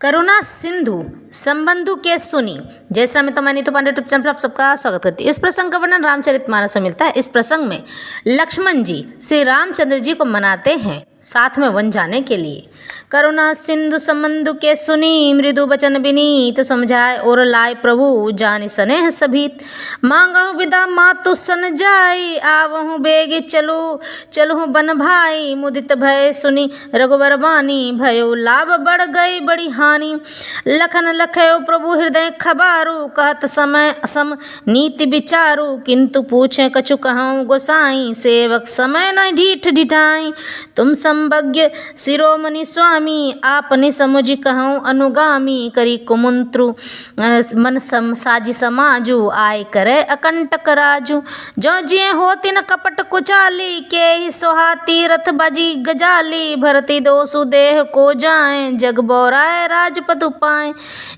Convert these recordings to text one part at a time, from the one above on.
करुणा सिंधु संबंधु के सुनी। जय श्री राम। तो मैं नीतू पांडे यूट्यूब चैनल पर आप सबका स्वागत करती हूँ। इस प्रसंग का वर्णन रामचरितमानस में मिलता है। इस प्रसंग में लक्ष्मण जी श्री रामचंद्र जी को मनाते हैं साथ में वन जाने के लिए। करुणा सिंधु संबंधु के सुनी, मृदु बचन विनीत समझाए और लाए प्रभु जानि स्नेह सभीत। मांगहु विदा मातु सन जाई, आवहु बेग चलू चलहु बन भाई। मुदित भय सुनी रघुबर बानी, भयो लाभ बढ़ गई बड़ी हानि। लखन लखयो प्रभु हृदय खबारू, कहत समय सम नीति विचारू। किंतु पूछे कछु कहूँ गोसाई, सेवक समय न ढीठ ढिठाई। तुम संभज्ञ शिरोमणि स्वामी, आपने समुझ कहूँ अनुगामी। करी कुमंत्रु मन साजी समाजू, आय करे अकंटक राजू। जो जिये हो तिन कपट कुचाली, के ही सोहा तीरथ बाजी गजाली। भरती दोसु देह को जाए, जग बोराए राजपद पाए।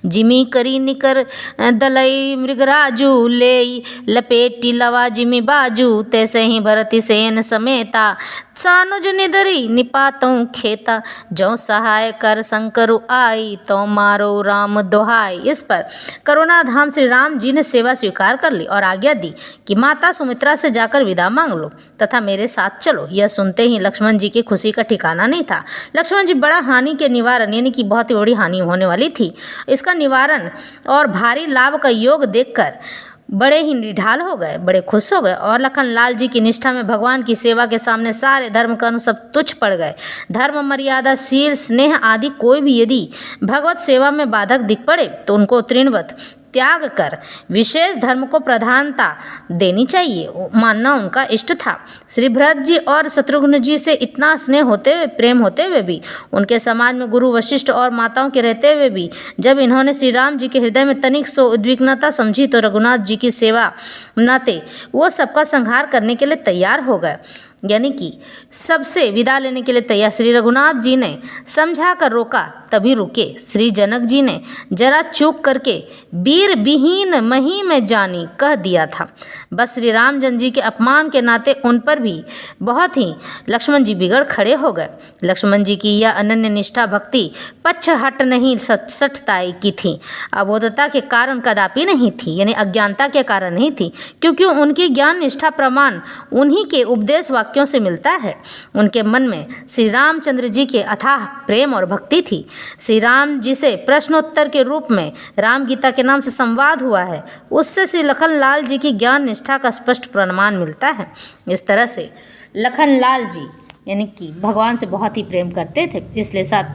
जिमी करी निकर दलई मृगराजू, ले लपेटी लवा जिमी बाजू। तैसे ही भरती सेन समेता, सानुज निदरी निपातों खेता। जो सहाय कर शंकरु आई, तो मारो राम दोहाई। इस पर करुणा धाम श्री राम जी ने सेवा स्वीकार कर ली और आज्ञा दी कि माता सुमित्रा से जाकर विदा मांग लो तथा मेरे साथ चलो। यह सुनते ही लक्ष्मण जी की खुशी का ठिकाना नहीं था। लक्ष्मण जी बड़ा हानि के निवारण यानी कि बहुत ही बड़ी हानि होने वाली थी, इसका निवारण और भारी लाभ का योग देखकर बड़े ही निढाल हो गए, बड़े खुश हो गए। और लखन लाल जी की निष्ठा में भगवान की सेवा के सामने सारे धर्म कर्म सब तुच्छ पड़ गए। धर्म मर्यादा शील स्नेह आदि कोई भी यदि भगवत सेवा में बाधक दिख पड़े तो उनको तृणवत त्याग कर विशेष धर्म को प्रधानता देनी चाहिए, मानना उनका इष्ट था। श्री भरत जी और शत्रुघ्न जी से इतना स्नेह होते हुए, प्रेम होते हुए भी, उनके समाज में गुरु वशिष्ठ और माताओं के रहते हुए भी, जब इन्होंने श्री राम जी के हृदय में तनिक सो उद्विग्नता समझी तो रघुनाथ जी की सेवा नाते वो सबका संहार करने के लिए तैयार हो गए, यानी कि सबसे विदा लेने के लिए तैयार। श्री रघुनाथ जी ने समझा कर रोका तभी रुके। श्री जनक जी ने जरा चूक करके वीर विहीन मही में जानी कह दिया था। बस श्री रामचंद्र जी के अपमान के नाते उन पर भी बहुत ही लक्ष्मण जी बिगड़ खड़े हो गए। लक्ष्मण जी की यह अनन्य निष्ठा भक्ति पक्ष हट नहीं सठताई की थी, अबोधता के कारण कदापि नहीं थी, यानी अज्ञानता के कारण नहीं थी, क्योंकि उनकी ज्ञान निष्ठा प्रमाण उन्हीं के उपदेश वाक्यों से मिलता है। उनके मन में श्री रामचंद्र जी के अथाह प्रेम और भक्ति थी। श्री राम जी से प्रश्नोत्तर के रूप में राम गीता के नाम से संवाद हुआ है, उससे श्री लखन लाल जी की ज्ञान निष्ठा का स्पष्ट प्रमाण मिलता है। इस तरह से लखन लाल जी यानी कि भगवान से बहुत ही प्रेम करते थे, इसलिए साथ